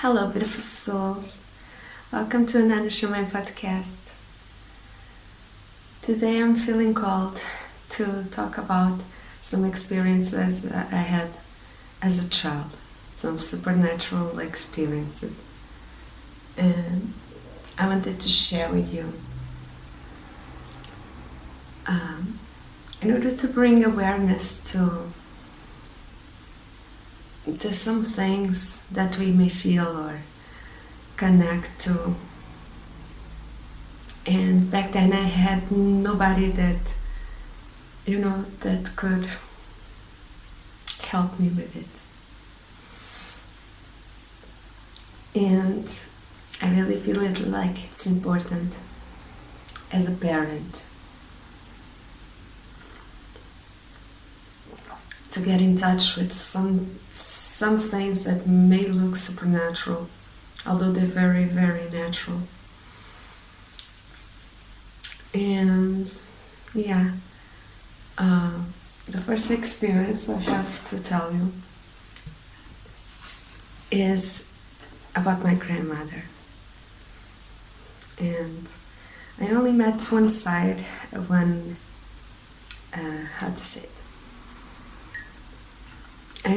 Hello, beautiful souls. Welcome to another Shamayim Podcast. Today I'm feeling called to talk about some experiences that I had as a child, some supernatural experiences. And I wanted to share with you in order to bring awareness to some things that we may feel or connect to. And back then I had nobody that could help me with it. And I really feel it like it's important as a parent to get in touch with some things that may look supernatural, although they're very, very natural. And the first experience I have to tell you is about my grandmother. And I only met one side, I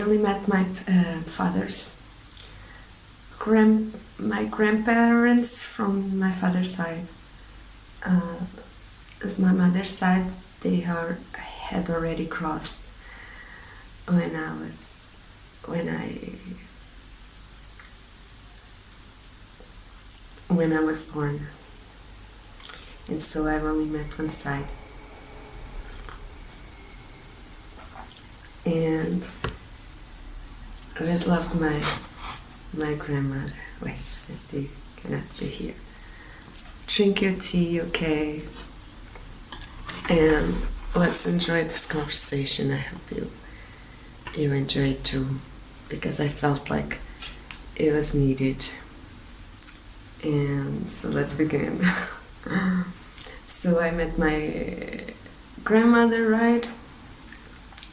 only met my father's my grandparents from my father's side. As my mother's side, they had already crossed when I was born, and so I've only met one side. And I always loved my grandmother. Wait, Misty cannot be here. Drink your tea, okay? And let's enjoy this conversation. I hope you enjoy it too, because I felt like it was needed. And so let's begin. So I met my grandmother, right,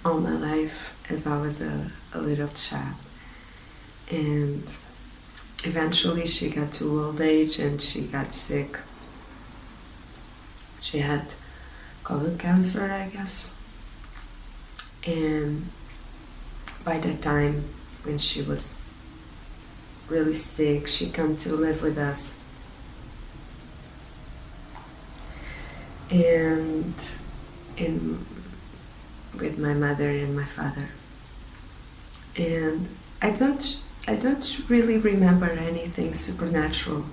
all my life as I was a little child. And eventually she got to old age and she got sick. She had colon cancer, I guess. And by that time, when she was really sick, she came to live with us. And with my mother and my father. And I don't really remember anything supernatural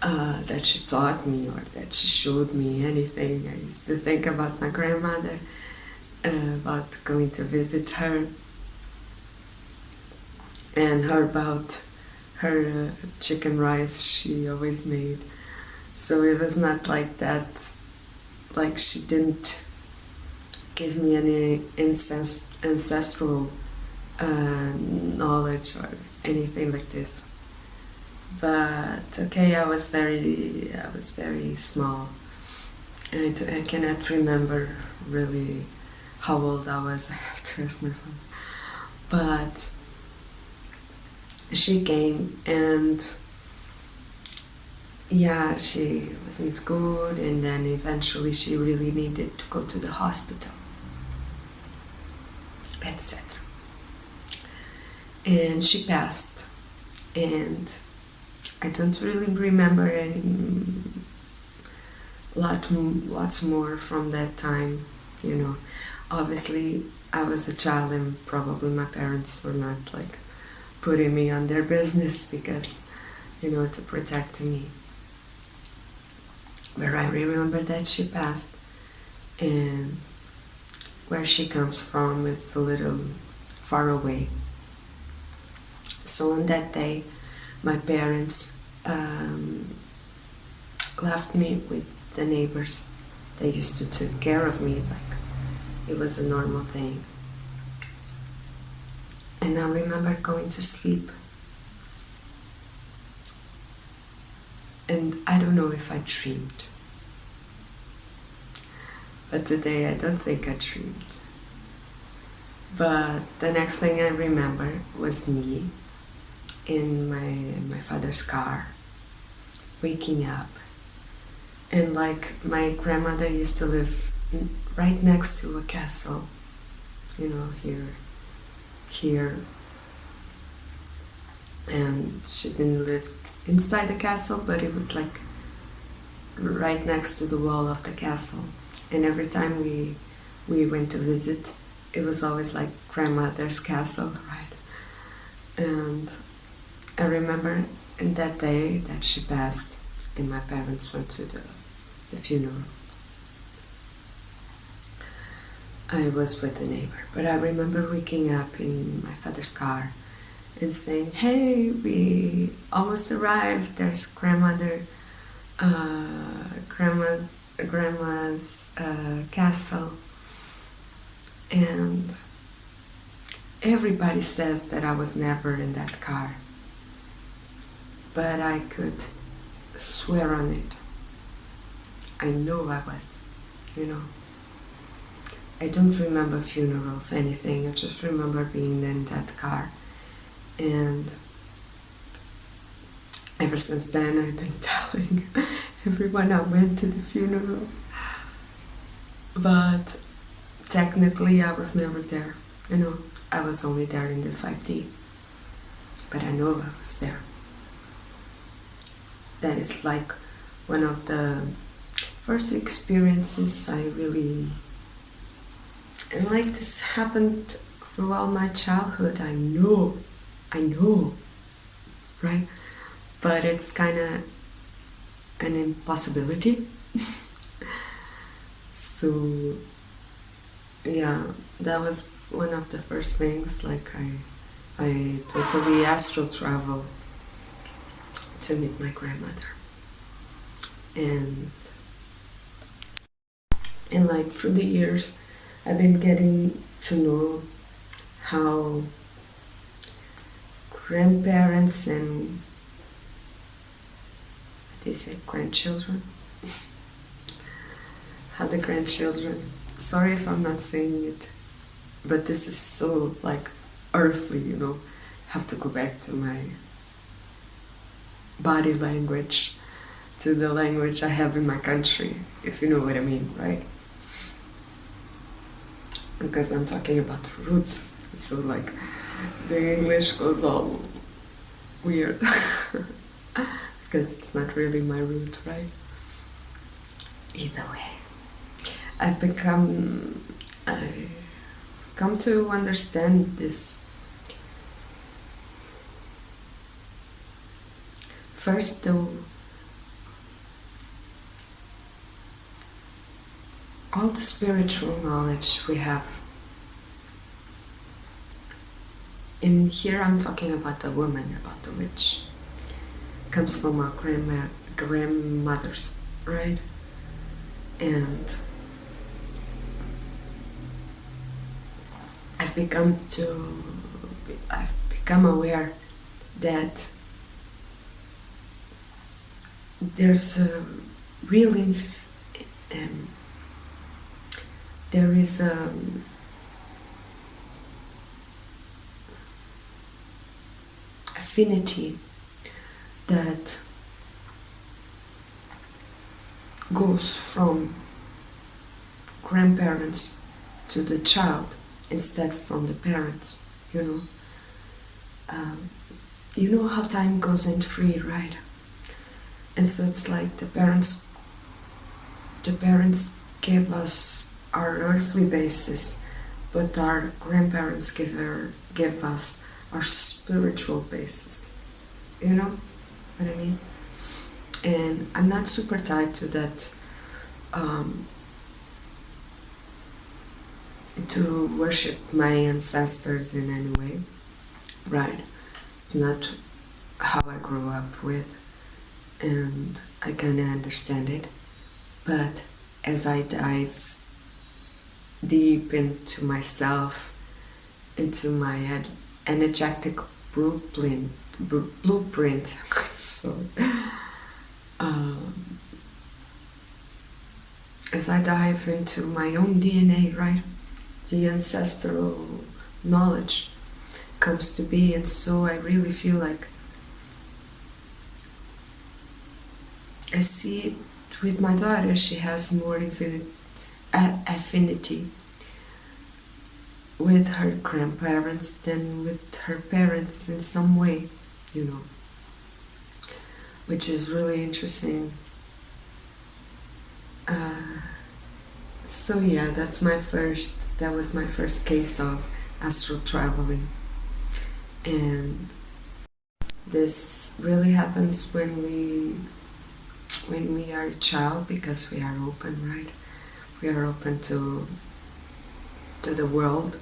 that she taught me or that she showed me anything. I used to think about my grandmother, about going to visit her, and about her chicken rice she always made. So it was not like that, like she didn't give me any ancestral knowledge or anything like this. But okay, I was very small, and I cannot remember really how old I was. I have to ask my phone. But she came, and she wasn't good, and then eventually she really needed to go to the hospital, etc. And she passed, and I don't really remember lots more from that time, Obviously, I was a child, and probably my parents were not like putting me on their business because, to protect me. But I remember that she passed, and where she comes from is a little far away. So on that day, my parents left me with the neighbors. They used to take care of me like it was a normal thing. And I remember going to sleep. And I don't know if I dreamed. But today I don't think I dreamed. But the next thing I remember was me in my father's car, waking up. And like my grandmother used to live right next to a castle, here. And she didn't live inside the castle, but it was like right next to the wall of the castle. And every time we went to visit, it was always like grandmother's castle, right? And I remember in that day that she passed and my parents went to the funeral. I was with a neighbor, but I remember waking up in my father's car and saying, "Hey, we almost arrived. There's grandma's castle." And everybody says that I was never in that car, but I could swear on it. I know I was, I don't remember funerals, anything. I just remember being in that car. And ever since then, I've been telling everyone I went to the funeral. But technically, I was never there. I was only there in the 5D. But I know I was there. That is like one of the first experiences I really... And like this happened throughout my childhood. I know, right? But it's kind of an impossibility. So, yeah, that was one of the first things. Like I totally astral travel to meet my grandmother. And like through the years, I've been getting to know how grandparents and they say grandchildren, how the grandchildren, sorry if I'm not saying it, but this is so like earthly, have to go back to my body language, to the language I have in my country, if you know what I mean, right? Because I'm talking about the roots, so like the English goes all weird because it's not really my root, right? Either way, I come to understand this. First, though, all the spiritual knowledge we have. In here I'm talking about the woman, about the witch. Comes from our grandmothers, right? And I've become aware that there's a real there is affinity that goes from grandparents to the child instead from the parents, you know how time goes in free, right? And so it's like the parents give us our earthly basis, but our grandparents give us our spiritual basis. You know what I mean? And I'm not super tied to that, to worship my ancestors in any way, right? It's not how I grew up with, and I kind of understand it. But as I dive deep into myself, into my energetic blueprint, sorry. As I dive into my own DNA, right? The ancestral knowledge comes to be, and so I really feel like I see it with my daughter. She has more affinity with her grandparents than with her parents in some way, you know, which is really interesting. So yeah, that was my first case of astral traveling. And this really happens when we are a child, because we are open, right? We are open to the world,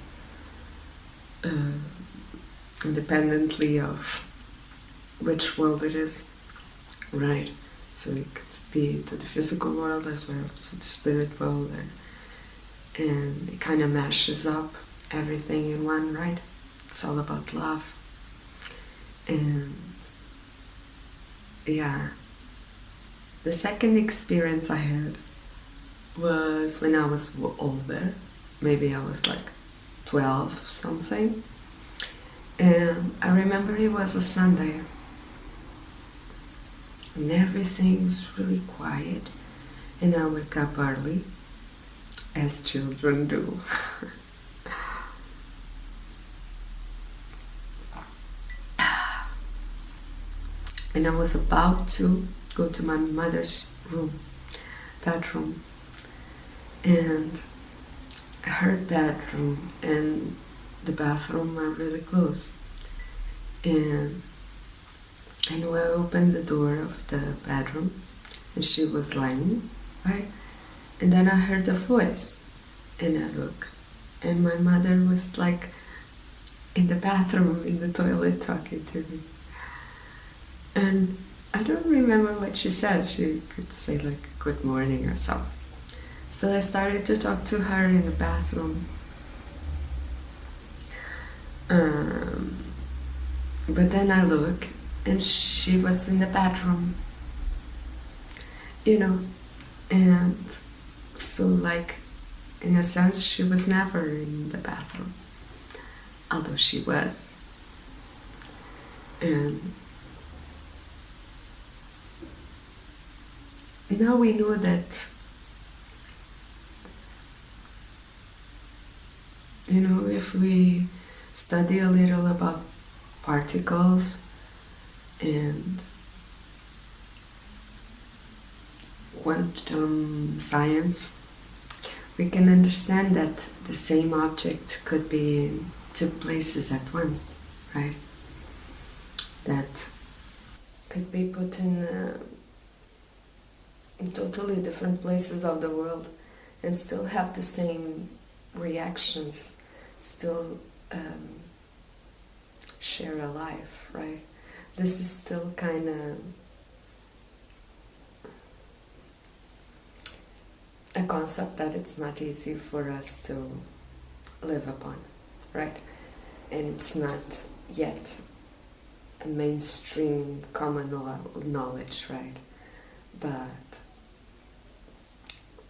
independently of which world it is, right? So it could be to the physical world as well as to the spirit world, and it kind of mashes up everything in one, right? It's all about love. And yeah, the second experience I had was when I was older. Maybe I was like 12 something. And I remember it was a Sunday. And everything was really quiet. And I wake up early, as children do. And I was about to go to my mother's bedroom. And her bedroom and the bathroom are really close. And I know I opened the door of the bedroom and she was lying, right? And then I heard a voice and I look, and my mother was like in the bathroom, in the toilet, talking to me. And I don't remember what she said. She could say like good morning or something. So I started to talk to her in the bathroom. But then I look and she was in the bedroom, you know, and so like in a sense she was never in the bathroom, although she was. And now we know that, you know, if we study a little about particles and quantum science, we can understand that the same object could be in two places at once, right? That could be put in totally different places of the world and still have the same reactions, still share a life, right? This is still kind of a concept that it's not easy for us to live upon, right? And it's not yet a mainstream common knowledge, right? But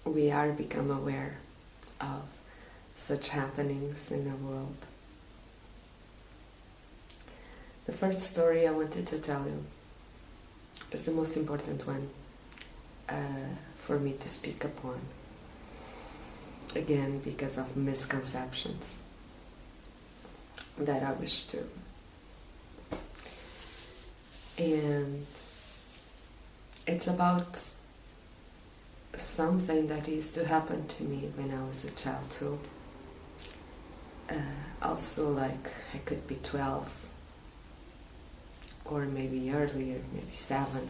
we are become aware of such happenings in the world. The first story I wanted to tell you is the most important one for me to speak upon. Again, because of misconceptions that I wish to. And it's about something that used to happen to me when I was a child too. Also, like, I could be 12 or maybe earlier, maybe 7.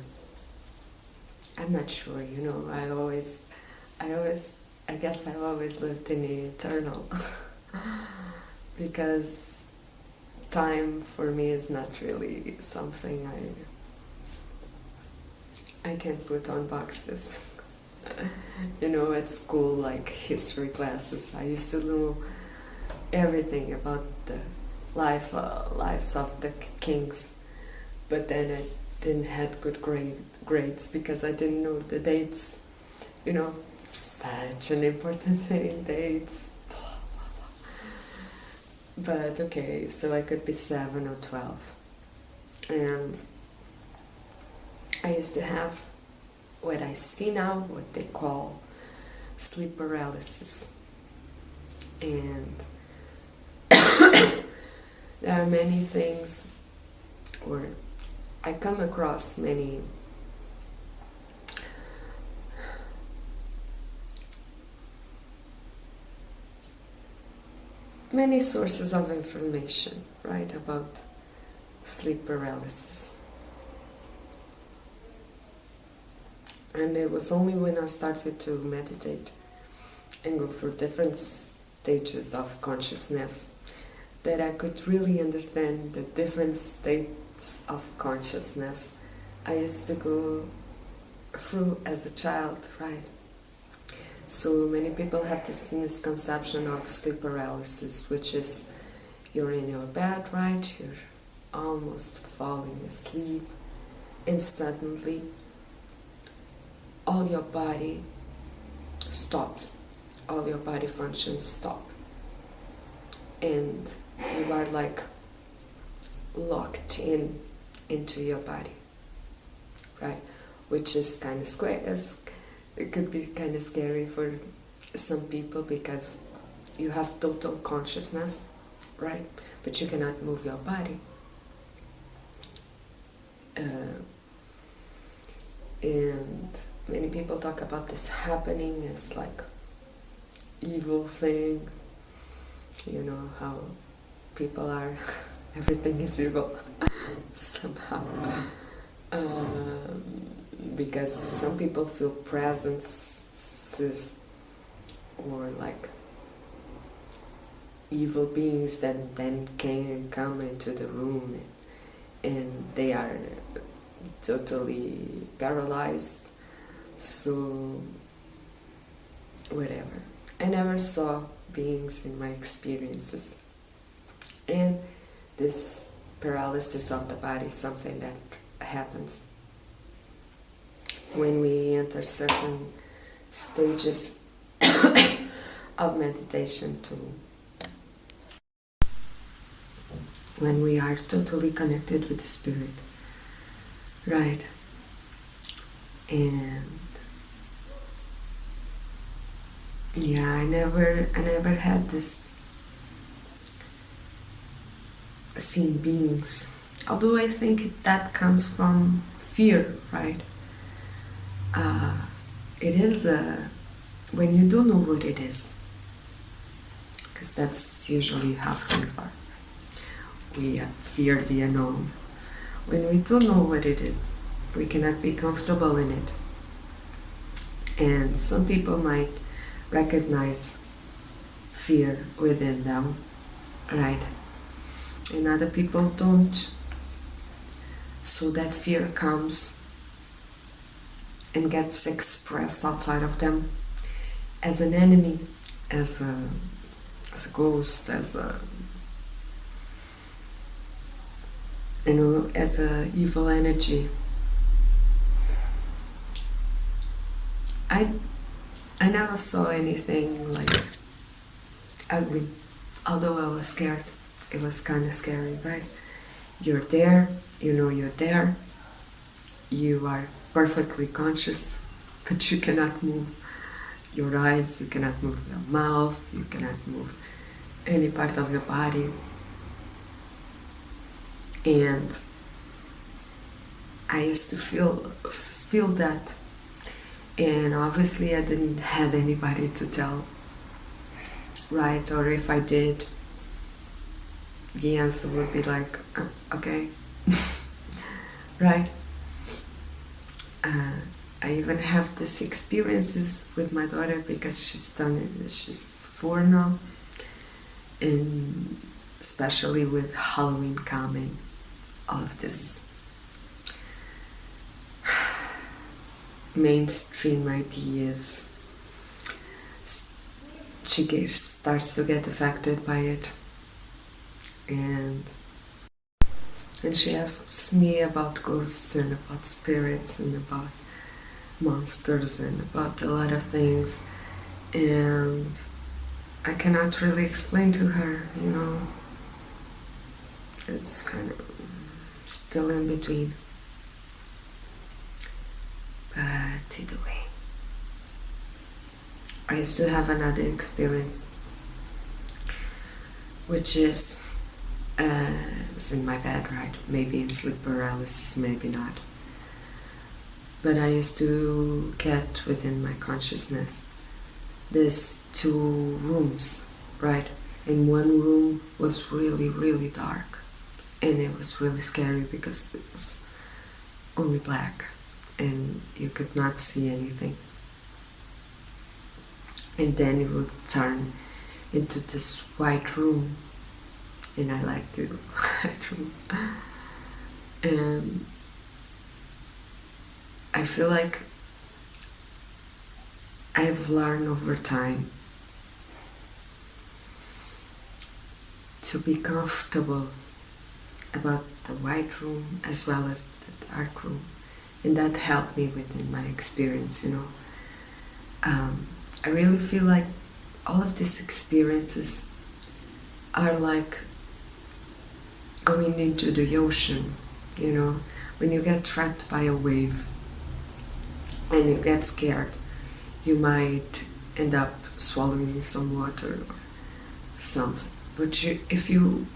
I'm not sure, you know, I guess I've always lived in the eternal because time for me is not really something I can put on boxes. You know, at school, like history classes, I used to know everything about the lives of the kings, but then I didn't have good grades because I didn't know the dates. You know, such an important thing, dates. But okay, so I could be 7 or 12, and I used to have what I see now, what they call sleep paralysis. And there are many things, or I come across many sources of information, right, about sleep paralysis. And it was only when I started to meditate and go through different stages of consciousness that I could really understand the different states of consciousness I used to go through as a child, right? So many people have this misconception of sleep paralysis, which is you're in your bed, right? You're almost falling asleep, and suddenly all your body stops, all your body functions stop, and you are like locked into your body, right? Which is kind of scary. It could be kind of scary for some people because you have total consciousness, right? But you cannot move your body. And many people talk about this happening as like evil thing. You know how people are, everything is evil somehow. Because some people feel presences or like evil beings that then can come into the room, and they are totally paralyzed. So whatever, I never saw beings in my experiences, and this paralysis of the body is something that happens when we enter certain stages of meditation too, when we are totally connected with the spirit, right? And yeah, I never had this seeing beings, although I think that comes from fear, right? It is when you don't know what it is, because that's usually how things are. We fear the unknown. When we don't know what it is, we cannot be comfortable in it. And some people might recognize fear within them, right? And other people don't. So that fear comes and gets expressed outside of them as an enemy, as a ghost, as a as a evil energy. I never saw anything like ugly, although I was scared. It was kind of scary, right? You're there, you know you're there, you are perfectly conscious, but you cannot move your eyes, you cannot move your mouth, you cannot move any part of your body. And I used to feel that, and obviously I didn't have anybody to tell, right? Or if I did, the answer would be like, okay, right? I even have these experiences with my daughter because she's 4 now, and especially with Halloween coming, all of this mainstream ideas, she starts to get affected by it, and she asks me about ghosts and about spirits and about monsters and about a lot of things, and I cannot really explain to her, it's kind of still in between. But melted away. I used to have another experience, which is, I was in my bed, right? Maybe in sleep paralysis, maybe not. But I used to get within my consciousness these two rooms, right? And one room was really, really dark. And it was really scary because it was only black and you could not see anything. And then it would turn into this white room. And I liked the white room. And I feel like I've learned over time to be comfortable about the white room as well as the dark room, and that helped me within my experience, I really feel like all of these experiences are like going into the ocean, when you get trapped by a wave and you get scared, you might end up swallowing some water or something. But if you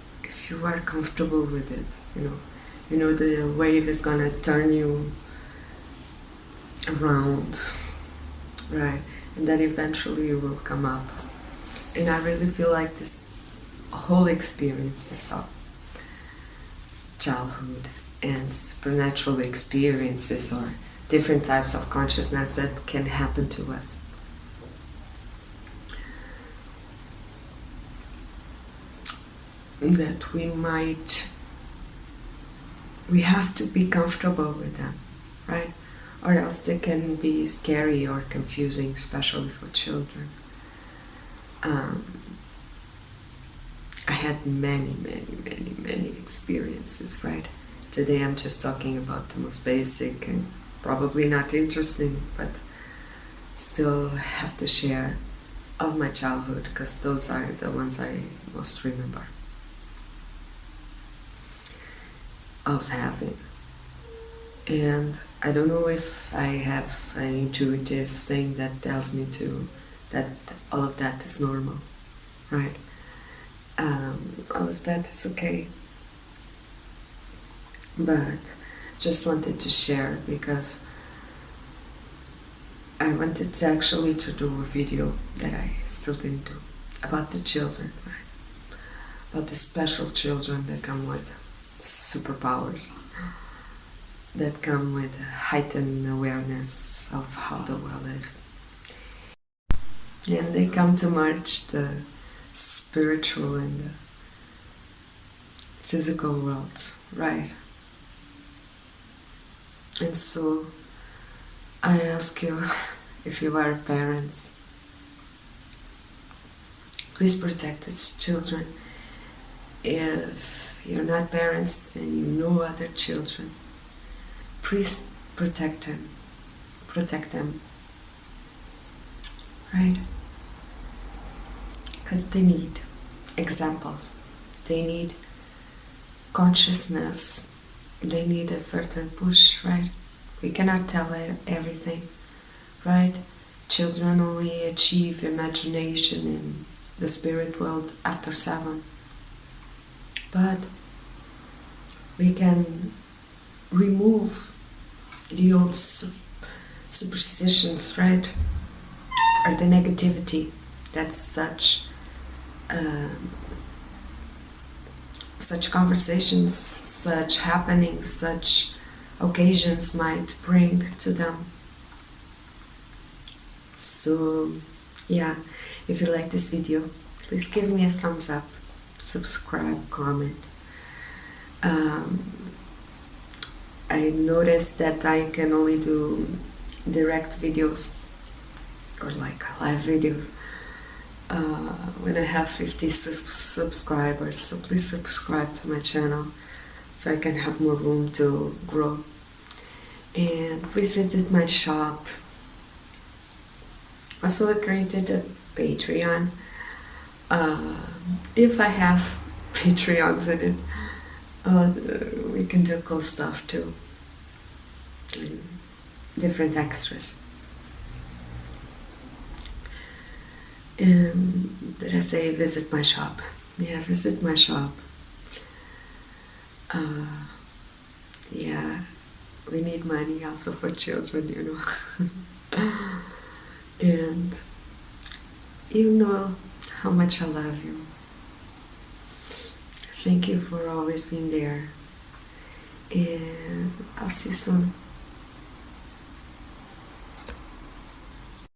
are comfortable with it, the wave is gonna turn you around, right? And then eventually you will come up. And I really feel like this whole experiences of childhood and supernatural experiences or different types of consciousness that can happen to us. That we have to be comfortable with them, right? Or else they can be scary or confusing, especially for children. I had many experiences, right? Today I'm just talking about the most basic and probably not interesting, but still have to share of my childhood because those are the ones I most remember of having. And I don't know if I have an intuitive thing that tells me that all of that is normal, right? All of that is okay. But just wanted to share because I wanted actually to do a video that I still didn't do about the children, right? About the special children that come with superpowers, that come with heightened awareness of how the world is. And they come to merge the spiritual and the physical worlds, right? And so I ask you, if you are parents, please protect its children. If you're not parents and you know other children, please protect them, right? Because they need examples, they need consciousness, they need a certain push, right? We cannot tell everything, right? Children only achieve imagination in the spirit world after 7. But we can remove the old superstitions, right? Or the negativity that such conversations, such happenings, such occasions might bring to them. So yeah, if you like this video, please give me a thumbs up, subscribe, comment. I noticed that I can only do direct videos or like live videos when I have 50 subscribers, so please subscribe to my channel so I can have more room to grow. And please visit my shop. Also, I created a Patreon. If I have Patreons in it, we can do cool stuff too. Different extras. And did I say visit my shop? Yeah, visit my shop. Yeah, we need money also for children, And you know how much I love you. Thank you for always being there. And I'll see you soon.